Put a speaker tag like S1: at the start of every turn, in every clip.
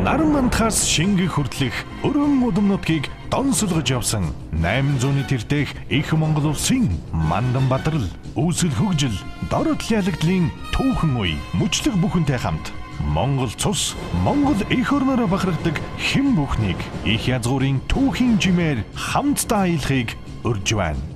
S1: Наран мандахаас шингэх хүртэлх өргөн удам нутгийг донсолгож явсан 800-ны тэртех их Монгол улсын мандан бадрал, үүсэл хөгжил, дорд ялагдлын түүхэн үе, мөчлөг бүхэнтэй хамт Монгол цус, Монгол эх орноор бахархдаг хэн бүхнийг их язгуурын түүхийн жимээр хамтдаа аялахыг урьж байна.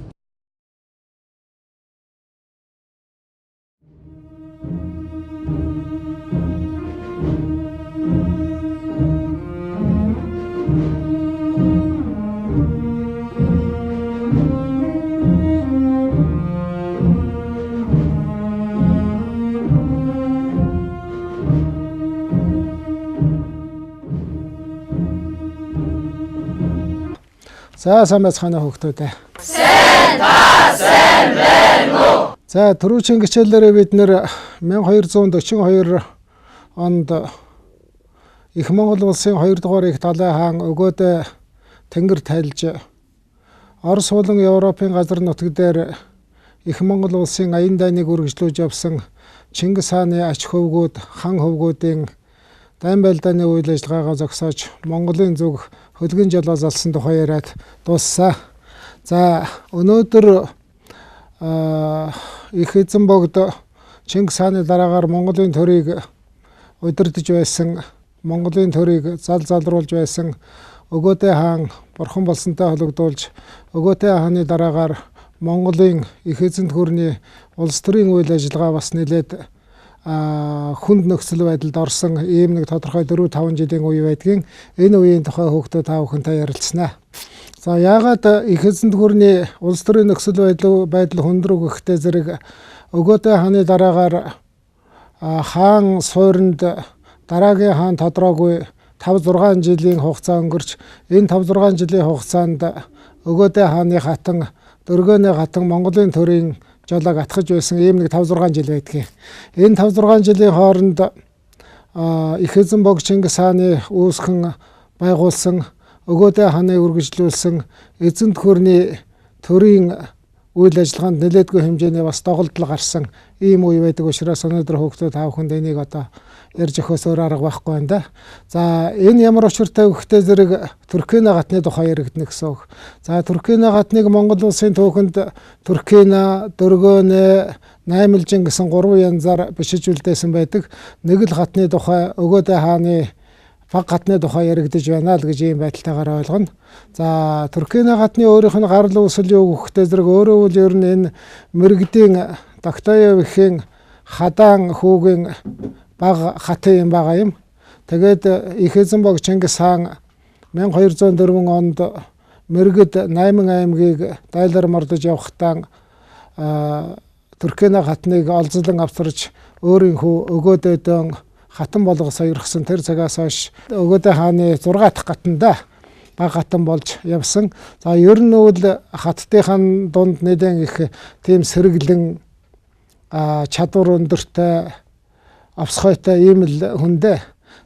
S2: За сайн байцгаана хүүхдүүд.
S3: Сайн байна уу?
S2: За түрүүчийн хичээлээрээ бид нэр 1242 онд их Монгол улсын 2 дугаар их далай хаан өгөөдөө тэнгэр тайлж Орос болон Европын газар нутаг дээр их Монгол улсын аян дайныг үргэлжлүүлж явсан Чингис хааны ач хөвгүүд, хан хөвгүүдийн дайн байлдааны үйл ажиллагаагаа зогсоож Монголын зүг хөлгөн жолоо залсан тухай яриад дууссаа. За өнөөдөр их эзэн богд Чингис хааны дараагаар Монголын төрийг удирдах байсан, Монголын төрийг залруулж байсан Өгөөдөө хаан бурхан болсонтой холбогдуулж Өгөөдөө хааны дараагаар Монголын их эзэнт гүрний улс төрийн үйл ажиллагаа бас нэлээд хүнд нөхцөл байдалд орсон ийм нэг тодорхой 4-5 жилийн үе байдгийн энэ үеийн тухай хүүхдүүд та бүхэнтэй ярилцсанаа. За яагаад их эзэнт гүрний улс төрийн нөхцөл байдал хөндрөг гэхтэй зэрэг Өгөөдөө хааны дараагаар хаан суурьнд дараагийн хаан тодроогүй 5-6 жилийн хугацаа өнгөрч энэ 5-6 жилийн хугацаанд Өгөөдөө хааны хатан дөргөөний хатан Монголын төрийн жолоог атгаж байсан ийм нэг 5-6 жил байдгийг. Энэ 5-6 жилийн хооронд их эзэн бог Чингис хааны үүсгэн байгуулсан, Өгөөдөө хааныг үргэлжлүүлсэн эзэнт гүрний төрийн үйл ажиллагаанд нэлээдгүй хэмжээний бас доголдол гарсан ийм үе байдаг учраас өнөөдөр хүүхдүүд та бүхэнд энийг одоо ярьж өгөхөөс өөр арга байхгүй байна да. За энэ ямар учиртай вөхтэй зэрэг Туркина гатны тухай яригдана гэсэн үг. За Туркина гатныг Монгол улсын түүхэнд Туркина, Дөргөөнэ, Наймалжин гэсэн 3 янзаар бичиж үлдээсэн байдаг. Нэг л гатны тухай Өгөөдөө хааны баг гатны тухай яригдж байна л гэж ийм байдалтайгаар ойлгоно. За Туркина гатны өөрийнх нь гарал үүсэл юу гэхтэй зэрэг өөрөө үл ер нь энэ мэрэгдийн Доктоевхийн хадаан хүүгийн баг хатын юм байгаа юм. Тэгээд их эзэн бог Чингис хаан 1204 онд мэрэгд Найман аймгийг дайлар мордож явахдаа Туркина гатныг олзлон авчирч өөрийн хүү Өгөөдөөдөө хатан болгож сойрхсон. Тэр цагаас хойш Өгөөдөө хааны 6 дахь гатанда баг хатан болж явсан. За ер нь үл хаттынхан дунд нэлээд их тийм сэргэлэн чадвар өндөртэй авсхойтой ийм л хүндээ.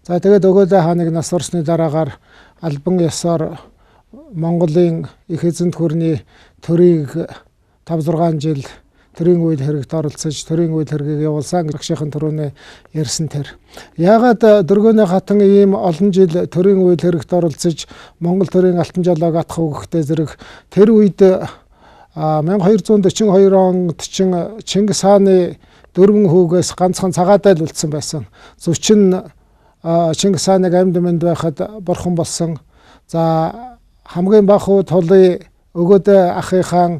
S2: За тэгээд Өгөөдөө хааныг нас орсны дараагаар албан ёсоор Монголын их эзэнт гүрний төрийг 5-6 жил төрийн үйл хэрэгт оролцож төрийн үйл хэргийг явуулсан багшийн төрөөнөө ярьсан тэр. Яагаад дөргөөний хатан ийм олон жил төрийн үйл хэрэгт оролцож Монгол төрийн алтан жолоог атах үгтэй зэрэг тэр үед 1242 онд Чингис хааны дөрвөн хүүгээс ганцхан цагаатай л үлдсэн байсан. Зөвчин Чингис хааныг амьд мэнд байхад бурхан болсон. За хамгийн бага хүү тулын Өгөөдөө ахыхаан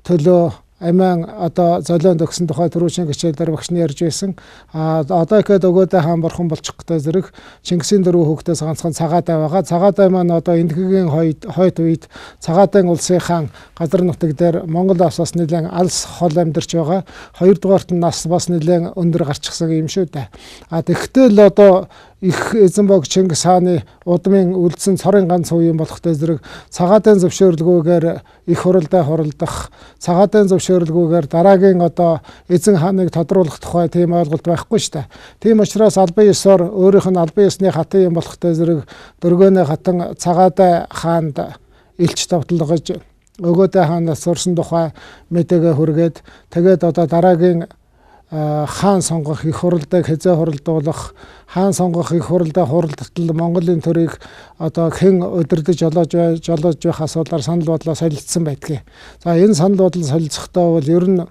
S2: төлөө амиан одоо золионд өгсөн тухай түрүүчийн хичээлээр багш нь ярьж байсан. Одоо ихэд Өгөөдөө хаан бурхан болчих гэдэг зэрэг Чингисийн дөрвөн хүүхдээс ганцхан цагаатай байгаа. Цагаатай маань одоо эндхэгийн хойд үед цагаатайн улсын хаан газар нутаг дээр Монгол бас нэлээд алс хол амьдарч байгаа. Хоёрдугаарт нь нас бас нэлээд өндөр гарчихсан юм шүү дээ. Тэгэхдээ л одоо их эзэн бог Чингис хааны удмын үлдсэн цорын ганц үе юм болохтой зэрэг цагаатайн зөвшөөрлгүйгээр их хуралдаа хуралдах, цагаатайн зөвшөөрлгүйгээр дараагийн одоо эзэн хааныг тодруулах тухай тийм ойлголт байхгүй шүү дээ. Тийм учраас албан ёсоор өөрийнх нь албан ёсны хатын юм болохтой зэрэг дөргөөний хатан цагаатай хаанд илч давталгаж Өгөөдөө хаанаас сурсан тухай мэдээгээ хүргээд тэгээд одоо дараагийн хаан сонгох их хурлыг хэзээ хуралдуулах, хаан сонгох их хурлдаа хуралдтал Монголын төрийг одоо хэн удирдах жолоож байх асуудлаар санал бодлоо солилцсон байдгийг. За энэ санал бодол солилцохдоо бол ер нь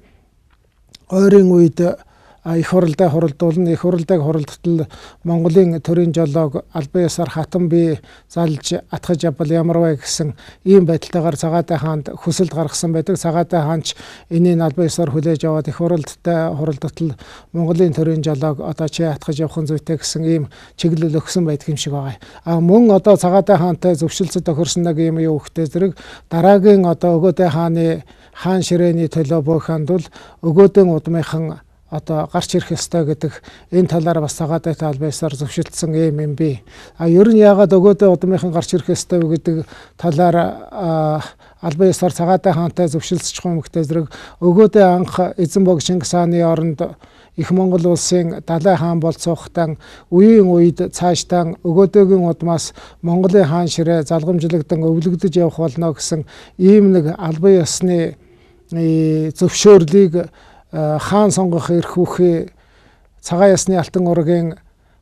S2: ойрын үед их хурлдаа хуралдуулна, их хурлдаа хуралдтал Монголын төрийн жолоог албан ёсоор хатан бий залж атгаж явбал ямар вэ гэсэн ийм байдалтайгаар Цагаатай хаанд хүсэлт гаргасан байдаг. Цагаатай хаан ч энийг албан ёсоор хүлээж аваад их хурлдаа хуралдтал Монголын төрийн жолоог одоо чи атгаж явах нь зүйтэй гэсэн ийм чиглэл өгсөн байдаг юм шиг байгаа. Мөн одоо Цагаатай хаантай зөвшөлтөд тохирсон нэг юм юу гэхтэй зэрэг дараагийн одоо Өгөөдэй хааны хаан ширээний төлөө буйханд бол Өгөөдийн удмынхан одоо гарч ирэх ёстой гэдэг энэ талаар бас Цагаатайтай албан ёсоор зөвшөлдсөн юм бий. Ер нь яагаад Өгөөдэй удмынхан гарч ирэх ёстой гэдэг талаар албан ёсоор Цагаатай хаантай зөвшөлдсөж байгаа юм гэхтэй зэрэг Өгөөдэй анх эзэн бог Чингис хааны оронд их Монгол улсын Далай хаан болцоохтан үеийн үед цаашдаа Өгөөдөөгийн удмаас Монголын хаан ширээ залгамжлагдан өвлөгдөж явах болно гэсэн ийм нэг албан ёсны зөвшөөрлийг хаан сонгох эрх хүүхий цагаан ясны алтан ургийн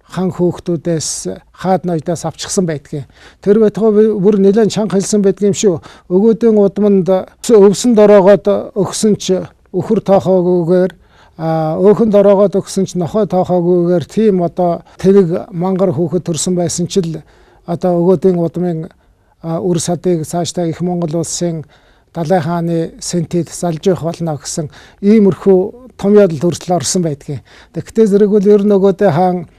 S2: хан хүүхдүүдээс хаад ноёдоос авчихсан байдгийг. Тэр байтугай бүр нэлээд чанга хэлсэн байдгийн шүү. Өгөөдийн удманд өвсөн дороогоод өгсөн ч өхөр тоохоогүйгээр өөхөн дороогоод өгсөн ч нохой тоохоогүйгээр тийм одоо тэрэг мангар хүүхэд төрсэн байсан ч л одоо Өгөөдийн удмын үр садыг цаашдаа их Монгол улсын Далай хааны сентид залж явах болно гэсэн иймэрхүү том ядал төрсөл орсон байдгийг. Тэгтээ зэрэг бол ер нь Өгөөдэй хаан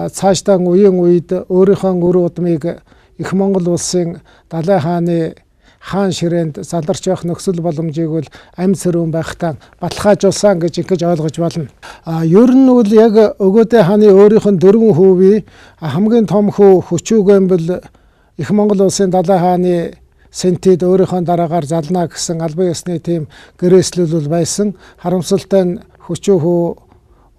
S2: цаашдаа үеийн үед өөрийнхөө үр удмыг их Монгол улсын Далай хааны хаан ширээнд заларч явах нөхцөл боломжийг бол амь сэрүүн байхтаа баталгаажуулсан гэж ингэж ойлгож болно. Ер нь бол яг Өгөөдэй хааны өөрийнх нь 4 хүүвийн хамгийн том хүү Хүчүүгэмбэл их Монгол улсын Далай хааны сентид өөрийнхөө дараагаар зална гэсэн албан ёсны тийм гэрээслэл бол байсан. Харамсалтай нь Хүчүү хүү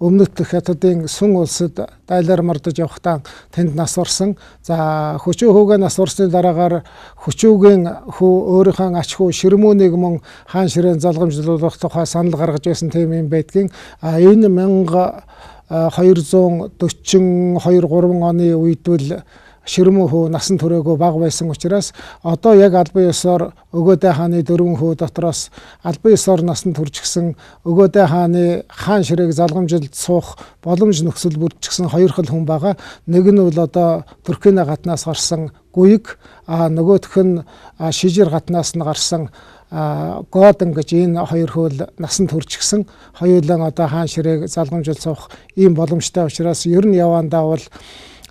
S2: өмнөд хятадын Сүн улсад дайлаар мордож явахдаа тэнд нас орсон. За Хүчүү хүүгээ нас орсны дараагаар Хүчүүгийн хүү өөрийнхөө ач хүү Ширмүүнийг мөн хаан ширээн залгамжлуулах тухай санал гаргаж байсан тийм юм байдгийн. Энэ 1242-3 оны үед бол Ширмүү хүү насан туршаагүй бага байсан учраас одоо яг албан ёсоор Өгөөдэй хааны 4 хүү дотроос албан ёсоор насан туршигсан Өгөөдэй хааны хаан ширээг залгамжилж суух боломж нөхцөл бүрдчихсэн 2 хил хүн байгаа. Нэг нь бол одоо Туркийн гаднаас гарсан Гуйг, нөгөөх нь Шижир гаднаас нь гарсан Годон гэж энэ 2 хөл насан туршигсан. Хоёулаа одоо хаан ширээг залгамжилж суух ийм боломжтой учраас ер нь явандаа бол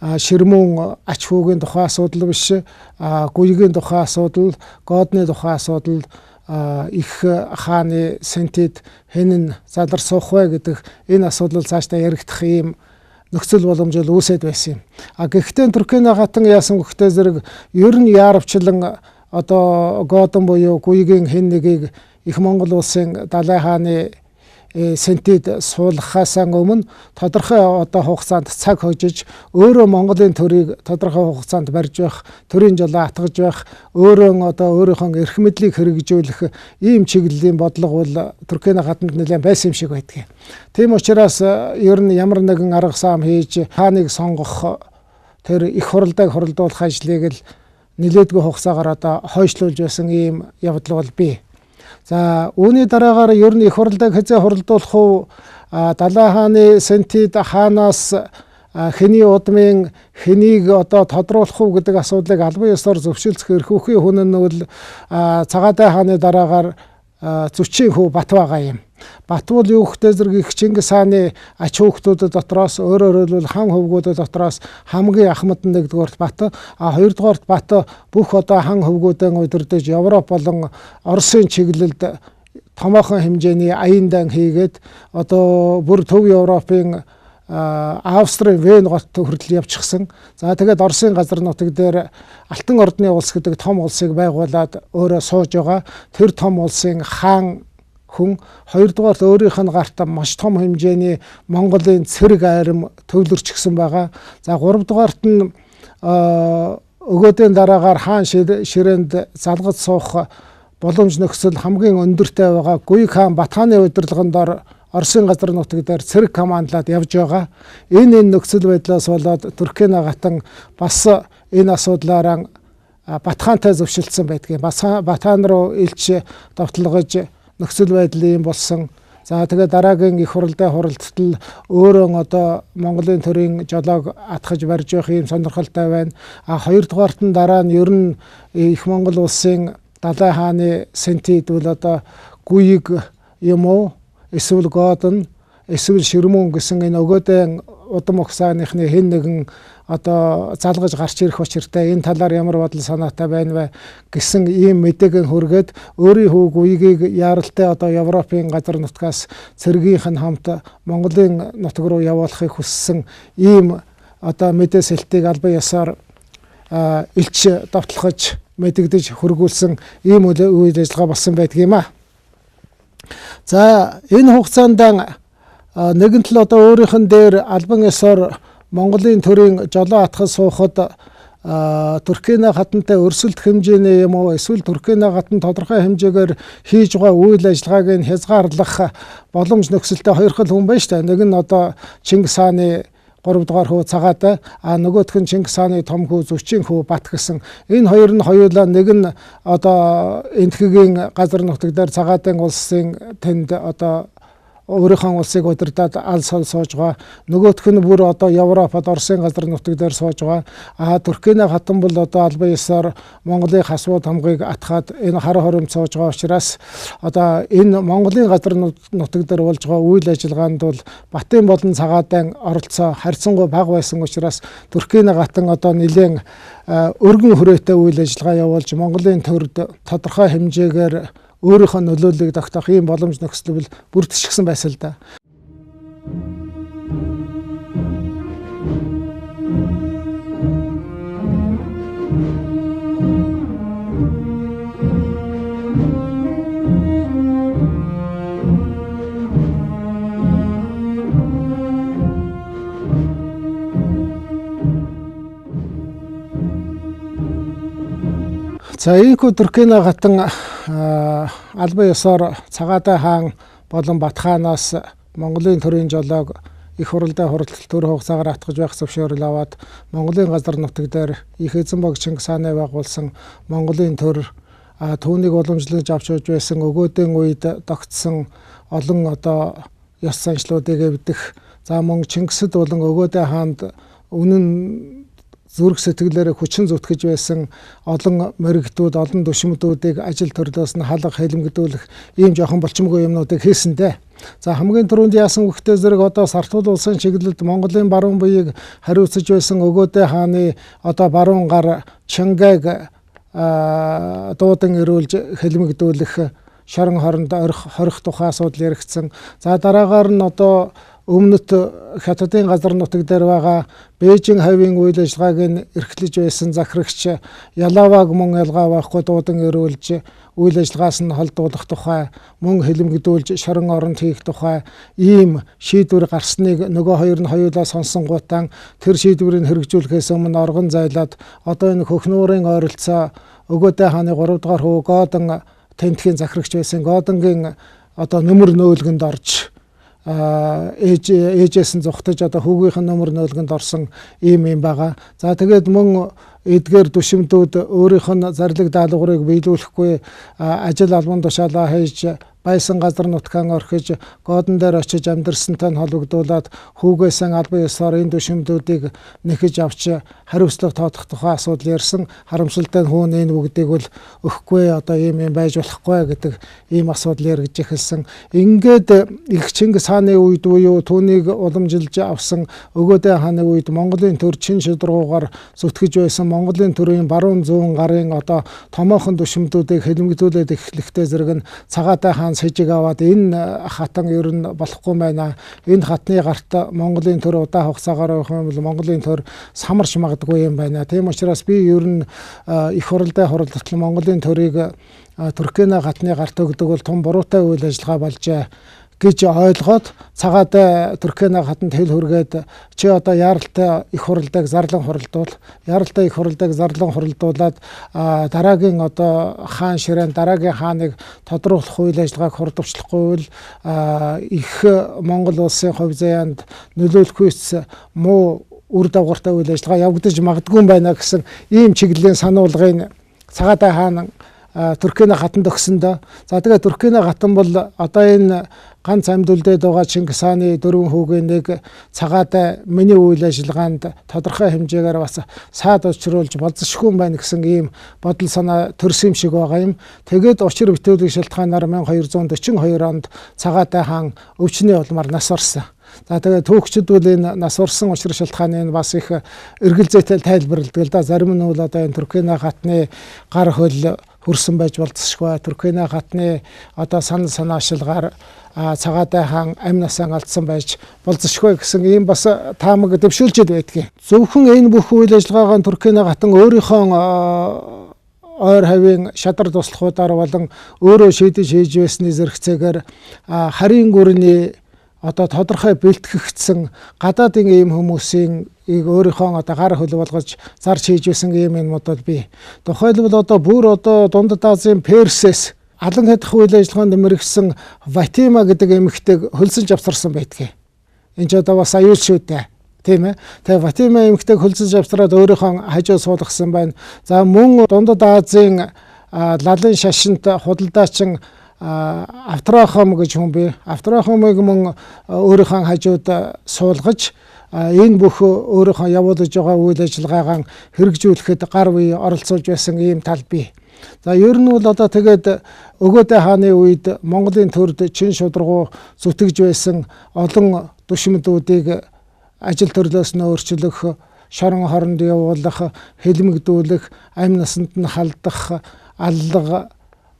S2: Ширмүүн ач хүүгийн тухай асуудал биш, Гуйгийн тухай асуудал, Годны тухай асуудал, их хааны сентид хэн нь залар суух вэ гэдэг энэ асуудал цаашдаа яригдах ийм нөхцөл боломж үүсэт байсан юм. Гэхдээ Туркийн хатан яасан гэхтэй зэрэг ер нь яарвчлан одоо Годон буюу Гуйгийн хэн нэгийг их Монгол улсын Далай хааны сентид суулгахаас өмнө тодорхой одоо хугацаанд цаг хожиж өөрөө Монголын төрийг тодорхой хугацаанд барьж байх, төрийн жолоо атгаж байх, өөрөө одоо өөрийнхөө эрх мэдлийг хэрэгжүүлэх ийм чиглэлийн бодлого бол Туркийн гаднад нэлээд байсан юм шиг байдгийг. Тийм учраас ер нь ямар нэгэн арга сам хийж хааныг сонгох тэр их хурлыг хуралдуулах ажлыг л нэлээдгүй хугацаагаар одоо хойшлуулж байсан ийм явдал бол бий. За үүний дараагаар ер нь их хурлыг хэзээ хуралдуулах уу? Далай хааны сентид хаанаас хэний удмын хэнийг одоо тодруулах уу гэдэг асуудлыг албан ёсоор зөвшөөрөх эрх үүхий хүн нь бол Цагаатай хааны дараагаар Зүчийн хүү Бат байгаа юм. Бат бол юу гэхтэй зэрэг их Чингис хааны ач хүүхдүүд дотроос өөрөөр хэлбэл хан хөвгүүд дотроос хамгийн ахмад нь 1-р Бат, 2-р Бат бүх одоо хан хөвгүүдэн удирдах Европ болон Оросын чиглэлд томоохон хэмжээний аян дан хийгээд одоо бүр төв Европын Австрийн Вен гот хүртэл явчихсан. За тэгээд Оросын газар нутаг дээр Алтан ордны улс гэдэг том улсыг байгуулад өөрөө сууж байгаа. Тэр том улсын хаан хүн хоёрдугаар өөрийнх нь гарт маш том хэмжээний Монголын цэрэг айрам төвлөрчихсөн байгаа. За гуравдугаарт нь Өгөөдийн дараагаар хаан ширээнд залгаж суух боломж нөхцөл хамгийн өндөртэй байгаа Гуйг хаан Бат хааны удирдлагын дор Оросын газар нутаг дээр цэрэг командлаад явж байгаа. Энэ нөхцөл байдлаас болоод Туркийн гатан бас энэ асуудлаараа Батхаантай зөвшөлдсөн байдгийг. Батхан руу илч довтлогож нөхцөл байдал ийм болсон. За тэгээ дараагийн их хурлын хуралдтал өөрөө одоо Монголын төрийн жолоог атгаж барьж явах юм сонирхолтой байна. Хоёрдугаарт нь дараа нь ер нь их Монгол улсын Далай хааны сентид бол одоо гүйг юм уу эсвэл годон эсвэл ширмүүн гэсэн энэ өгөөдөн удам ухсааныхны хэн нэгэн одоо залгаж гарч ирэх учиртай энэ талаар ямар бодол санаатай байна вэ гэсэн ийм мэдээгийн хүргээд өөрийн хүү гүйгийг яаралтай одоо Европын газар нутгаас цэргийнх нь хамт Монголын нутаг руу явуулахыг хүссэн ийм одоо мэдээсэлтийг албан ёсоор илч довтлохож мэдэгдэж хөргүүлсэн ийм үйл ажиллагаа болсон байдгийм аа. За энэ хугацаанд нэгэн тал одоо өөрийнх нь дээр албан ёсоор Монголын төрийн жолоо атгах суухад Туркийн хатантай өрсөлдөх хэмжээний юм уу эсвэл Туркийн хатан тодорхой хэмжээгээр хийж байгаа үйл ажиллагааг нь хязгаарлах боломж нөхцөлтэй хоёр хэл хүн байна шүү дээ. Нэг нь одоо Чингис хааны 3 дугаар хүү цагаатай нөгөөх нь Чингис хааны том хүү Зүвчийн хүү Бат гэсэн энэ хоёр нь хоёулаа нэг нь одоо энтхэгийн газар нутаг дээр цагаатын улсын тэнд одоо өөрийнхөө улсыг удирдаад аль сол сууж байгаа. Нөгөөх нь бүр одоо Европод Оросын газар нутаг дээр сууж байгаа. Туркийн хатан бол одоо албан ёсоор Монголын хасууд хамгыг атгаад энэ хар хором сууж байгаа учраас одоо энэ Монголын газар нутаг дээр болж байгаа үйл ажиллагаанд бол Батын болон цагаатын оролцоо харьцангуй бага байсан учраас Туркийн хатан одоо нэлээд өргөн хүрээтэй үйл ажиллагаа явуулж Монголын төрд тодорхой хэмжээгээр өөрийнхөө нөлөөллийг тогтоох ийм боломж нөхцөл бүрдчихсэн байсан л да. За ийхүү Туркийн хатан албан ёсоор Цагаатай хаан болон Батхаанаас Монголын төрийн жолоог их хурлын хуралдалт төр хугацаагаар атгаж байх зөвшөөрөл аваад Монголын газар нутаг дээр их эзэнбог Чингис хааны байгуулсан Монголын төр түүнийг уламжлаж авч явж байсан өгөөдөн үед тогтсон олон одоо ёс заншлуудыг эвдэх за мөн Чингисэд болон өгөөдөө хаанд үнэн зүрх сэтгэлээр хүчин зүтгэж байсан олон мэрэгдүүд, олон төшмөдүүдийг ажил төрлөөс нь халах, хэлэмгдүүлэх ийм жоохон болчмгүй юмнуудыг хийсэндээ. За хамгийн түрүүнд яасан хөхтэй зэрэг одоо Сартул улсын чиглэлд Монголын баруун буйыг хариуцаж байсан өгөөдөө хааны одоо баруун гар Чангайг дуудан ирүүлж хэлэмгдүүлэх шорон хооронд хорих тухай асуудал яригдсан. За дараагаар нь одоо өмнөд Хятадын газар нутаг дээр байгаа Бээжин хавийн үйл ажиллагааг нь эрхлэж байсан захирагч Ялаваг мөн ялгаа байхгүй дуудан ирүүлж үйл ажиллагаас нь холдуулах тухай мөн хэлэмгдүүлж шорон оронд хийх тухай ийм шийдвэр гарсныг нөгөө хоёр нь хоёулаа сонсонгуудаа тэр шийдвэрийг хэрэгжүүлэхээс өмнө оргон зайлаад одоо энэ хөхнүүрийн ойролцоо өгөөдөө хааны 3 дугаар хүү Годон тентхийн захирагч байсан Годонгийн одоо нөмөр нөөлгөнд орж ээжээс нь зүхтэж одоо хүүгийнхэн нөмөр нөөлгөнд орсон ийм байгаа. За тэгээд мөн эдгээр төшөмдүүд өөрийнх нь зарлиг даалгаврыг биелүүлэхгүй ажил албан тушаалаа хийж байсан газар нутгаан орхиж Годон дээр очиж амьдарсантай нь холбогдуулаад хүүгээсэн албан ёсоор энэ төшөмдүүдийг нэхэж авч хариуцлага тоодох тухай асуудал ярьсан. Харамсалтай нь хүүн энэ бүгдийг бол өгөхгүй одоо ийм байж болохгүй гэдэг ийм асуудал яригдж эхэлсэн. Ингээд их Чингис хааны үед буюу түүнийг уламжилж авсан өгөөдөө хааны үед Монголын төр чин шударгуугаар зүтгэж байсан Монголын төрийн баруун зүүн гарын одоо томоохон төшөмдүүдийг хэлэмгдүүлээд эхлэхдээ зэрэг нь Цагаатай хаан сэжиг аваад энэ хатан ер нь болохгүй байна. Энэ хатны гарт Монголын төр удаа хугацаагаар явах юм бол Монголын төр самарч магадгүй юм байна. Тийм учраас би ер нь их хурлын хуралдалт Монголын төрийг Туркийн хатны гарт өгдөг бол том буруутай үйл ажиллагаа болжээ гэж ойлгоод цагаатай Туркена хатанд хэл хүргээд чи одоо яаралтай их хурлыг зарлан хуралдуул. Яаралтай их хурлыг зарлан хуралдуулаад дараагийн одоо хаан ширээн дараагийн хааныг тодруулах үйл ажиллагааг хурдвчлахгүй бол их Монгол улсын хувь заяанд нөлөөлөхүйс муу үр дагавартай үйл ажиллагаа явагдаж магадгүй байна гэсэн ийм чиглэлийн сануулгыг цагаатай хаан Туркена хатанд өгсөндөө. За тэгээ Туркена хатан бол одоо энэ ганц амьд үлдээд байгаа Чингис хааны 4 хүүгийн нэг цагаатай миний үйл ажиллагаанд тодорхой хэмжээгээр бас саад учруулж болзошгүй юм байна гэсэн ийм бодол санаа төрсөн юм шиг байгаа юм. Тэгээд учир бүтээлэг шалтгаанаар 1242 онд цагаатай хаан өвчнөе улмаар нас орсон. За тэгээд түүхчид бол энэ нас орсон учир шалтгааныг бас их эргэлзээтэй тайлбарладаг л да. Зарим нь бол одоо энэ Туркена хатны гар хөл хөрсөн байж болзошгүй. Туркена хатны одоо санаа ашилгаар цагаатай хаан амь насаа алдсан байж болзошгүй гэсэн ийм бас таамаг дэвшүүлжэд байдгийг. Зөвхөн энэ бүх үйл ажиллагаагаа Туркена хатан өөрийнхөө ойр хавийн шадар туслахуудаар болон өөрөө шийдэж хийж байсны зэрэгцээгээр харийн гүрний одоо тодорхой бэлтгэгдсэн гадаадын ийм хүмүүсийн өөрийнхөө одоо гар хөл болгож зарж хийж байсан ийм юмуд бол бий. Тухайлбал одоо бүр одоо Дундад Азийн Персээс алан хадах үйл ажиллагаанд мэрэгсэн Фатима гэдэг эмэгтэйг хөлсөж авсарсан байдгийг. Энд ч одоо бас аюул шүү дээ. Тийм ээ. Тэгээ Фатима эмэгтэйг хөлсөж авсараад өөрийнхөө хажуу суулгасан байна. За мөн Дундад Азийн лалын шашинт худалдаачин Автрахам гэж хүн бий. Автрахамыг мөн өөрийнхөө хажууд суулгаж энэ бүх өөрийнхөө явуулж байгаа үйл ажиллагаагаа хэрэгжүүлэхэд гар бие оролцуулж байсан ийм тал бий. За ер нь бол одоо тэгээд Өгөөдэй хааны үед Монголын төрд чин шударгуу зүтгэж байсан олон түшмдүүдийг ажил төрлөөс нь өөрчлөх, шорон хоронд явуулах, хэлмэгдүүлэх, амь насанд нь халдах, аллага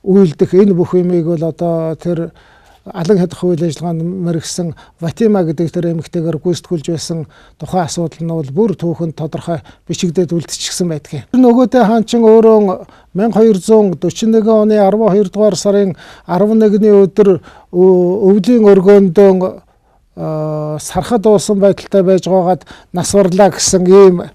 S2: үйлдэх энэ бүх юмыг бол одоо тэр алан хадах үйл ажиллагаанд мэрэгсэн Фатима гэдэг тэр эмэгтэйгээр гүйцэтгүүлж байсан тухайн асуудал нь бол бүр түүхэнд тодорхой бичигдээд үлдчихсэн байдгийг. Нөгөөдөө хаан чин өөрөө 1241 оны 12 дугаар сарын 11-ний өдөр өвлийн өргөөндөө сархад уусан байдалтай байж байгаад нас орлаа гэсэн ийм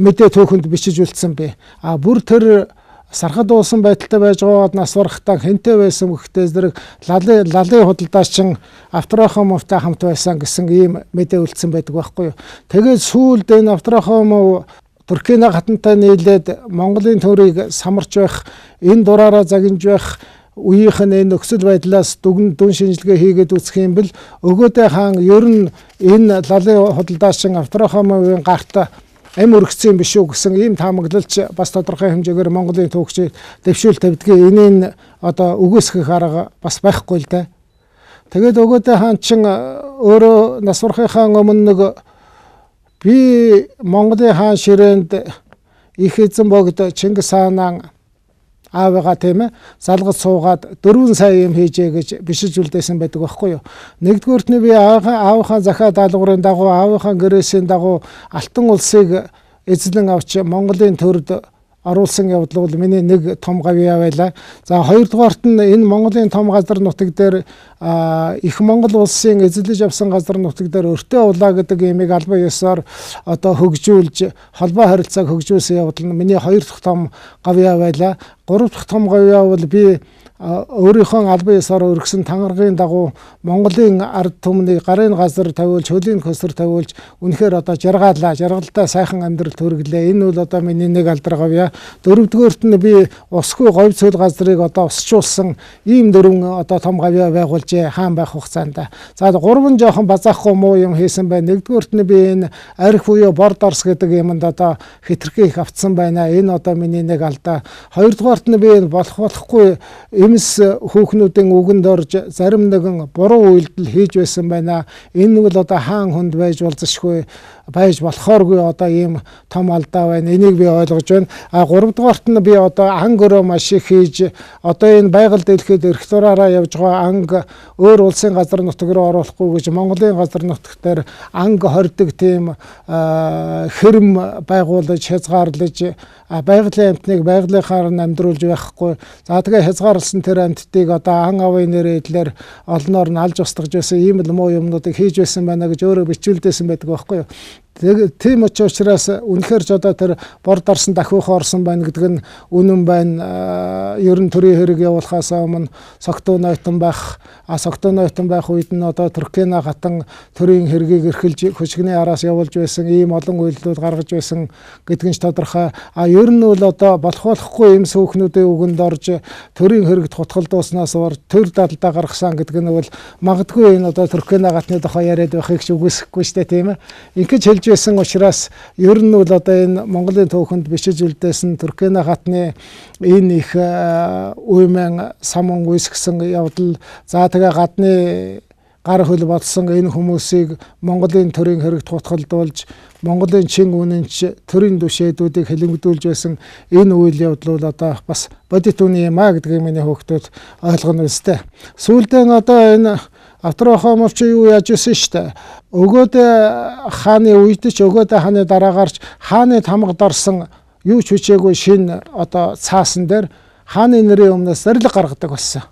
S2: мэдээ түүхэнд бичиж үлдсэн бэ. Бүр тэр сархад уусан байдалтай байж байгаад нас барахтаа хэнтэй байсан гэхдээ зэрэг лалын худалдаачин Автрахамовтай хамт байсан гэсэн ийм мэдээ үлдсэн байдаг байхгүй юу. Тэгээд сүүлд энэ Автрахамов Туркена хатантай нийлээд Монголын төрийг самарч байх, энэ дураараа загинж байх үеийнх нь энэ нөхцөл байдлаас дүн шинжилгээ хийгээд үзэх юм бэл Өгөөдэй хаан ер нь энэ лалын худалдаачин Автрахамовын гарт амь өргөцсөн биш үү гэсэн ийм таамаглалч бас тодорхой хэмжээгээр Монголын түүхчид дэвшүүл тавьдгийг энийг одоо үгүйсгэх арга бас байхгүй л дээ. Тэгээд Өгөөдэй хаан чин өөрөө нас барахынхаа өмнө нэг би Монголын хаан ширээнд их эзэн богд Чингис хаанаа аавыгаа тийм ээ залгаж суугаад 4 сая юм хийжээ гэж бишиж үлдээсэн байдаг байхгүй юу. Нэгдүгüүрт нь би аавынхаа захаа даалгаврын дагуу аавынхаа гэрээсийн дагуу Алтан улсыг эзлэн авч Монголын төрд оруулсан явдал бол миний нэг том гавьяа байлаа. За хоёрдугаарт нь энэ Монголын том газар нутаг дээр их Монгол улсын эзэлж авсан газар нутаг дээр өртөө улаа гэдэг имийг албан ёсоор одоо хөгжүүлж холбоо харилцааг хөгжүүлсэн явдал нь миний хоёр дахь том гавьяа байлаа. Гурав дахь том гавьяа бол би өөрийнхөө албан ёсоор өргөсөн тангаргийн дагуу Монголын ард түмнийг гарын газар тавиулж, хөлийн хөсөр тавиулж үнэхээр одоо жаргалтай сайхан амьдрал төрөглөө. Энэ бол одоо миний нэг алдар гавьяа. Дөрөвдүгээрт нь би усгүй говь цөл газрыг одоо усчуулсан ийм 4 одоо том гавьяа байгуулжээ хаан байх хугацаанд. За 3 жоохон базаахгүй муу юм хийсэн байна. Нэгдүгээрт нь би энэ арх буюу борд орс гэдэг юмд одоо хитрхи их автсан байна. Энэ одоо миний нэг алдаа. Хоёрдугаарт нь би энэ болохгүй эмс хүүхнүүдийн үгэнд орж зарим нэгэн буруу үйлдэл хийж байсан байна. Энэ бол одоо хаан хүнд байж болзошгүй байж болохооргүй одоо ийм том алдаа байна. Энийг би ойлгож байна. 3 дугаарт нь би одоо анги өрөө маш их хийж одоо энэ байгаль дэлхийд эрх зураараа явж байгаа анги өөр улсын газар нутаг руу оруулахгүй гэж Монголын газар нутаг дээр анги хордог тийм хэрэм байгуулж хязгаарлаж байгалийн амьтныг байгалийнхаар нь амьдруулж байхгүй. За тэгээ хязгаарласан тэр амьтдыг одоо ан авын нэрээр олноор нь алж устгаж байсан ийм л муу юмнуудыг хийж байсан байна гэж өөрөө бичүүлдээсэн байдаг байхгүй юу. Тийм учраас үнэхээр ч одоо тэр бор дарсан дахиух орсон байна гэдэг нь үнэн байна. Ер нь төрийн хэрэг явуулахаас өмнө согтуу нойтон байх үед нь одоо Туркена гатан төрийн хэргийг эрхэлж хөшгөний араас явуулж байсан ийм олон үйлдэлүүд гаргаж байсан гэдэг нь ч тодорхой. Ер нь бол одоо болохгүй юм сөөхнүүдийн үгэнд орж төрийн хэрэгт хутгалдууснаас төр далдаа гаргасан гэдэг нь бол магадгүй энэ одоо Туркена гатны тухай яриад байхыг ч үгүйсэхгүй шүү дээ, тийм ээ. Ингэж хэлж байсан учраас ер нь бол одоо энэ Монголын түүхэнд бичиж үлдээсэн Туркена гатны энэ их уйман самун үүсгэсэн явдал, за тэгээ гадны гар хөл болсон энэ хүмүүсийг Монголын төрийн хэрэгт хутгалдуулж Монголын чин үнэнч төрийн түшээдүүдийг хэлэмгдүүлж байсан энэ үйл явдал бол одоо бас бодит үний юм а гэдгийг миний хүүхдүүд ойлгоно үстэй. Сүүлдээ одоо энэ Австрахомов чи юу яаж исэн штэ. Өгөөдөө хааны үед ч өгөөдөө хааны дараагаарч хааны тамга дарсан юу ч хүчээгүй шин одоо цаасан дээр хааны нэрийн өмнөөс зарилга гаргадаг болсон.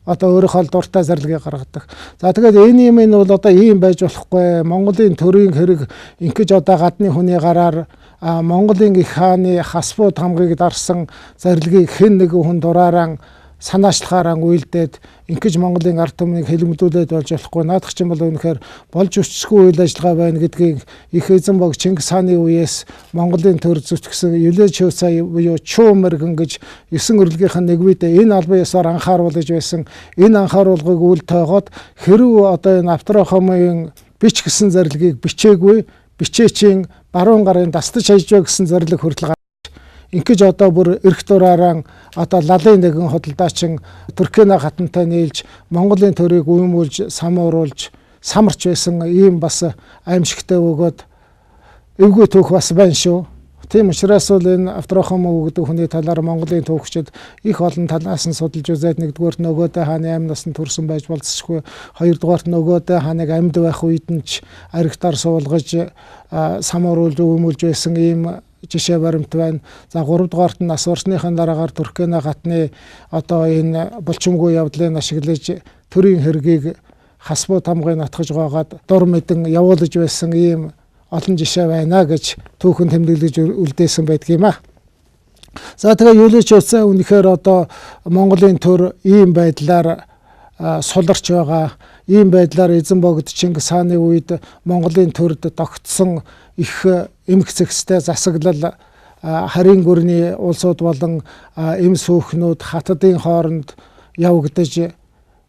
S2: Одоо өөрийнхөө дуртай зарилгыг гаргадаг. За тэгээд энэ юм нь бол одоо ийм байж болохгүй. Монголын төрийн хэрэг ингэж одоо гадны хүний гараар Монголын их хааны хасбуу тамгыг дарсан зарилгыг хэн нэгэн хүн дураараа санаачлахаараа үйлдээд ингэж Монголын ард түмнийг хэлэмдүүлээд болж болохгүй. Наадах чинь бол үнэхээр болж өчсгүй үйл ажиллагаа байна гэдгийг их эзэн бог Чингис хааны үеэс Монголын төр зүтгэсэн Юлечөөсэй буюу Чуумэргэн гэж 9 өрлөгийнх нь нэг үедээ энэ албан ёсоор анхааруулж байсан. Энэ анхааруулгыг үл тоогоод хэрв одоо энэ Австрахомын бич гэсэн зарилгийг бичээгүй, бичээчийн баруун гарын дастаж хайжваа гэсэн зарилэг хүртэл ингэж одоо бүр эрх дураараа одоо лалын нэгэн хөдөлдаачин Туркена хатантай нийлж Монголын төрийг уймуулж самууруулж самарч байсан ийм бас аимшигтай өгөөд эвгүй түүх бас байна шүү. Тийм учраас бол энэ Австрахом гэдэг хүний талаар Монголын түүхчид их олон талаас нь судалж үзээд нэгдүгээрт нь өгөөдөө хааны амь насанд төрсэн байж болцсохгүй, хоёрдугаарт нь өгөөдөө хааныг амьд байх үед нь ч аригтаар суулгаж самууруулж уймуулж байсан ийм жишээ баримт байна. За 3 дугаарт нь нас барсныхаа дараагаар Туркена гатны одоо энэ булчимгүй явдлыг ашиглаж төрийн хэргийг хасбуу тамгыг натгаж байгаад дур мэдэн явуулж байсан ийм олон жишээ байна гэж түүхэн тэмдэглэж үлдээсэн байдаг юм а. За тэгээ Юлечөөсэй үнэхээр одоо Монголын төр ийм байдлаар суларч байгаа. Ийм байдлаар эзэн богд Чингис хааны үед Монголын төрд тогтсон их эмх зэгстэй засаглал харийн гүрний улсууд болон эм сүүхнүүд хатадын хооронд явагдаж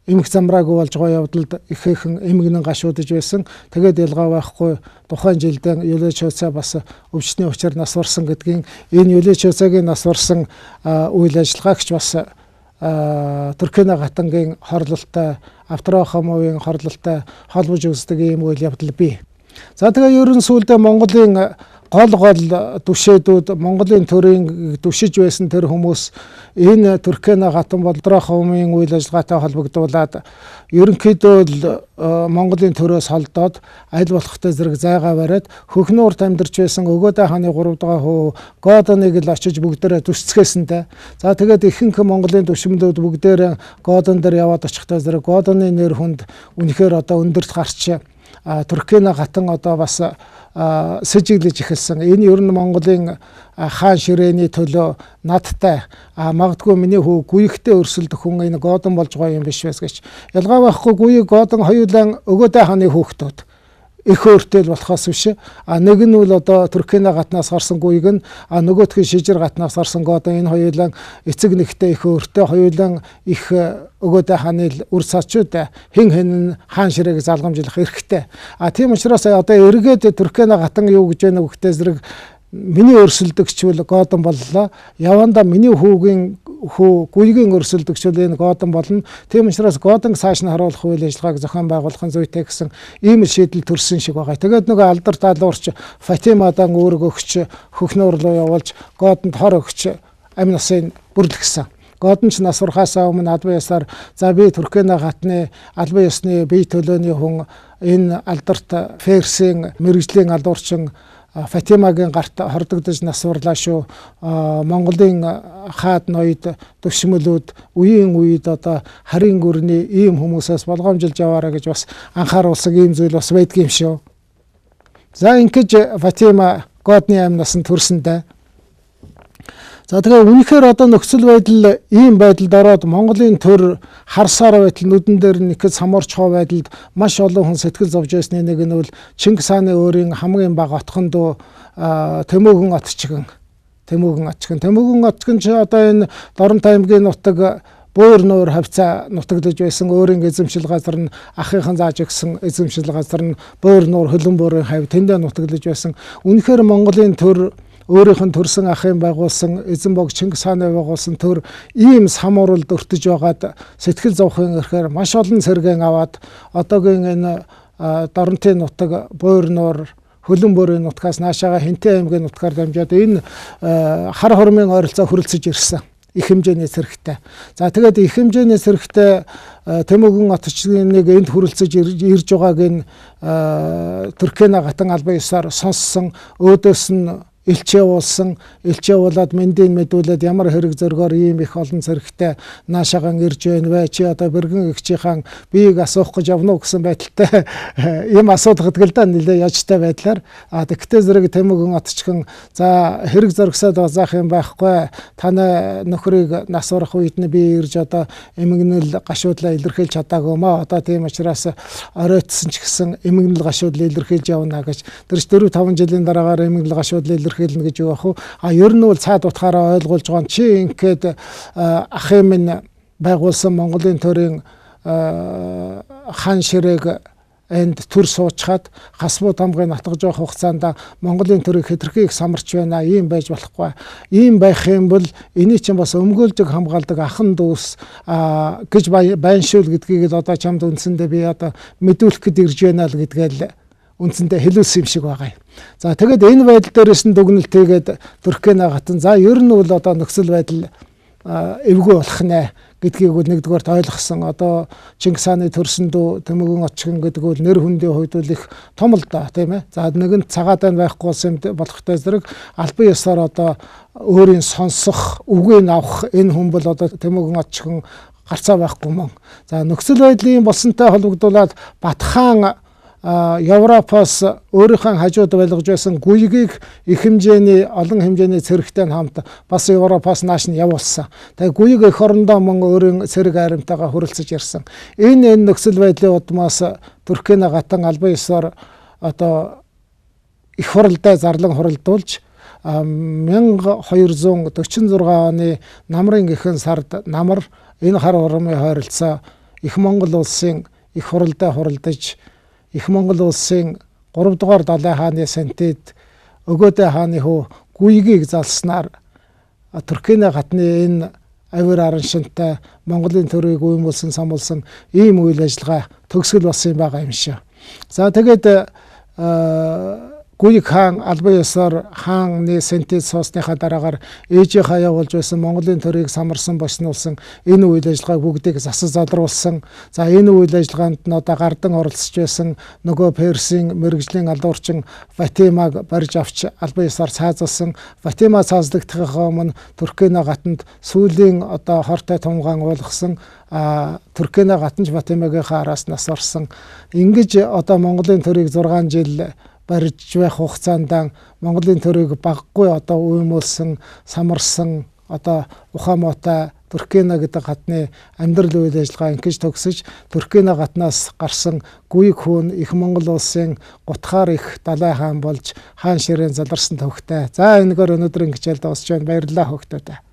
S2: эмх замраагүй болж байгаа явдалд ихээхэн эмгэнэн гашуудж байсан. Тэгээд ялгаа байхгүй тухайн жилдээ Юлечөөсэй бас өвчтний учир нас барсан гэдгийг энэ Юлечөөсэйгийн нас барсан үйл ажиллагаагч бас Туркена гатангийн хорлолтой Австрахомын хорлолтой холбож үздэг ийм үйл явдал бий. За тэгээ ерөн сүүлдээ Монголын гол түшээдүүд Монголын төрийн түшиж байсан тэр хүмүүс энэ Туркена гатан бол Австрахомын үйл ажиллагаатай холбогдуулаад ерөнхийдөө л Монголын төрөөс холдоод аль болохтой зэрэг зайгаа бариад хөхнөөрт амьдарч байсан өгөөдөө хааны 3 дугаар хүү Годоныг л очиж бүгдээрээ түсцгээсэнтэй. За тэгээд ихэнх Монголын түшмлүүд бүгдээрээ Годон дээр яваад очихтой зэрэг Годоны нэр хүнд үнэхээр одоо өндөрт гарч Туркена гатан одоо бас сэжиглэж эхэлсэн. Энэ ер нь Монголын хаан ширээний төлөө надтай магадгүй миний хүү гүйхтэй өрсөлдөх хүн энэ Годон болж байгаа юм биш байс гэж. Ялгаа байхгүй гүйг Годон хоёулаа өгөөдөө хааны хүүхдүүд их өөртөл болохоос биш. Нэг нь бол одоо Туркена гатнаас гарсан гүйг нь нөгөөх нь шижир гатнаас гарсан Годон энэ хоёулаа эцэг нэгтэй их өөртөө хоёулаа их өгөөдөө хааны үр цаачуд хэн хаан ширээг залгамжлах эрхтэй. Тийм учраас одоо эргээд Туркена гатан юу гэж байна вөхтэй зэрэг миний өрсөлдөгч бол Годон боллоо. Яванда миний гүйгийн өрсөлдөгч бол энэ Годон болно. Тийм учраас Годон цааш нь харуулах үйл ажиллагааг зохион байгуулахын зүйтэй гэсэн ийм шийдэл төрсөн шиг байгаа. Тэгээд нөгөө алдар талуурч Фатимадан үүрэг өгч хөхнөр рүү явуулж Годонд хор өгч амь насыг бүрлгэсэн. Годонч насвархаасаа өмнө албан ёсоор за би Туркена гатны албан ёсны бие төлөөний хүн энэ алдарт Ферсийн мэрэгжлийн алуурчин Фатимагийн гарт хордогдож насварлаа шүү. Монголын хаад ноёд төвшмөлүүд үеийн үед одоо харийн гүрний ийм хүмүүсээс болгоомжилж яваарай гэж бас анхааруулсан ийм зүйл бас байдгийн шүү. За ингэж Фатима Годны аймнаас нь төрсөндөө. За тэгээ үнэхээр одоо нөхцөл байдал ийм байдалд ороод Монголын төр харсаар байтал нүдэн дээр нэхэд самуурч хоо байдалд маш олон хүн сэтгэл зовж байсны нэг нь бол Чингис хааны өөрийн хамгийн бага отхон дуу Тэмөөгөн отчгэн. Тэмөөгөн отчгэн ч одоо энэ Доронт аймгийн нутаг Буур нуур хавцаа нутагдж байсан өөрийн эзэмшил газар нь ахыхан зааж өгсөн эзэмшил газар нь Буур нуур хөлөн буурын хавь тэндээ нутагдж байсан. Үнэхээр Монголын төр өөрийнх нь төрсэн ахын байгуулсан эзэн бог Чингис хааны байгуулсан төр ийм самууралд өртөж байгаад сэтгэл зовхын өрхөөр маш олон цэргэн аваад одоогийн энэ Доронтын нутаг Буур нуур хөлөн буурын нутгаас наашаага Хинтээ аймгийн нутгаар дамжаад энэ хар хормын ойролцоо хүрэлцэж ирсэн. Их хэмжээний цэрэгтэй. За тэгээд их хэмжээний цэрэгтэй Тэмөөгөн отчдыг энд хүрэлцэж ирж байгааг энэ Туркена гатан албан ёсоор сонссон, өөдөөс нь элч явуулаад мэндийн мэдүүлээд ямар хэрэг зөргөөр ийм их олон цэрэгтэй наашаагаан ирж байна вэ? Чи одоо бэргэн эгчийн биеийг асуух гэж явна уу гэсэн байдалтай ийм асуудаг л да нэлээ яжтай байдлаар. Тэгтээ зэрэг Тэмөөгөн отчгэн за хэрэг зөргсөд заах юм байхгүй. Таны нөхрийг нас урах үед нь би ирж одоо эмгэнэл гашуудлаа илэрхийлж чадаагүй маа. Одоо тийм учраас оройтсон ч гэсэн эмгэнэл гашуудлаа илэрхийлж явна гэж. Тэр 4-5 жилийн дараагаар эмгэнэл гашуудлаа илэрхийлнэ гэж юу ах вэ? Ер нь бол цаад утгаараа ойлгуулж байгаа нь чи ингээд ахын минь байгуулсан Монголын төрийн хаан ширээг энд төр суучхад хасмууд хамгын атгаж явах хугацаанд Монголын төрийг хэтэрхий их самарч байна. Ийм байж болохгүй. Ийм байх юм бол энийг чинь бас өмгөөлжиг хамгаалдаг ахан дүүс гэж байншуул гэдгийг л одоо чамд үндсэндээ би одоо мэдүүлэх гээд ирж байна л гэдгээл үндсэндээ хэлүүлсэн юм шиг байгаа юм. За тэгээд энэ байдал дээрээс нь дүгнэлтийгээд Туркена гатан за ер нь бол одоо нөхцөл байдал эвгүй болох нэ гэдгийг бол нэгдүгээрт ойлгосон. Одоо Чингис хааны төрсөн дүү Тэмөөгөн отчгэн гэдэг бол нэр хүндийн хувьд бол их том л доо тийм ээ. За нэгэн цагаад байна байхгүй болсон болохтой зэрэг албан ёсоор одоо өөрийн сонсох, үгийг авах энэ хүн бол одоо Тэмөөгөн отчгэн гарцаа байхгүй мөн. За нөхцөл байдлын болсонтой холбогдуулаад Батхан Европоос өөрийнхөө хажууд байлгаж байсан гүйгийг их хэмжээний олон хэмжээний цэрэгтэй хамт бас Европоос нааш нь явуулсан. Тэгээ гүйг эх орондоо мөн өөрийн цэрэг айрамтайгаа хүрэлцэж ирсэн. Энэ нөхцөл байдлын удмаас Туркена гатан албан ёсоор одоо их хуралдаа зарлан хуралдуулж 1246 оны намрын эхэн сард намар энэ хар хормын хойролцоо их Монгол улсын их хуралдаа хуралдаж Их Монгол улсын 3 дугаар Далай хааны сэнтэд Өгөөдэй хааны хүү гүйгийг залснаар Туркена гатны энэ авир араншинтай Монголын төрийг уймуулсан самуулсан ийм үйл ажиллагаа төгсгөл болсон байгаа юм шиг. За тэгээд Гүйг хаан албан ёсоор хааны сэнтэд соосныхаа дараагаар ээжийнхаа явуулж байсан Монголын төрийг самарсан босниулсан энэ үйл ажиллагааг бүгдийг засаж залруулсан. За энэ үйл ажиллагаанд нь одоо гардан оролцож байсан нөгөө Персийн мэрэгжлийн алуурчин Фатимаг барьж авч албан ёсоор цаазалсан. Фатима цааздагдахаа өмнө Туркена гатанд сүүлийн одоо хортой тумгаан уулгасан Туркена гатанч Фатимагийнхаа араас нас орсон. Ингэж одоо Монголын төрийг 6 жил барьж байх хугацаанд Монголын төрийг баггүй одоо уймуулсан, самарсан одоо Ухаамоотой Туркена гэдэг гатны амьдрал үйл ажиллагаа ингэж төгсөж Туркена гатнаас гарсан гүйг хүн их Монгол улсын гутгаар их Далай хаан болж хаан ширээн заларсан төвхтэй. За энэгээр өнөөдрийн хичээлд дуусч байна. Баярлалаа хүүхдүүд.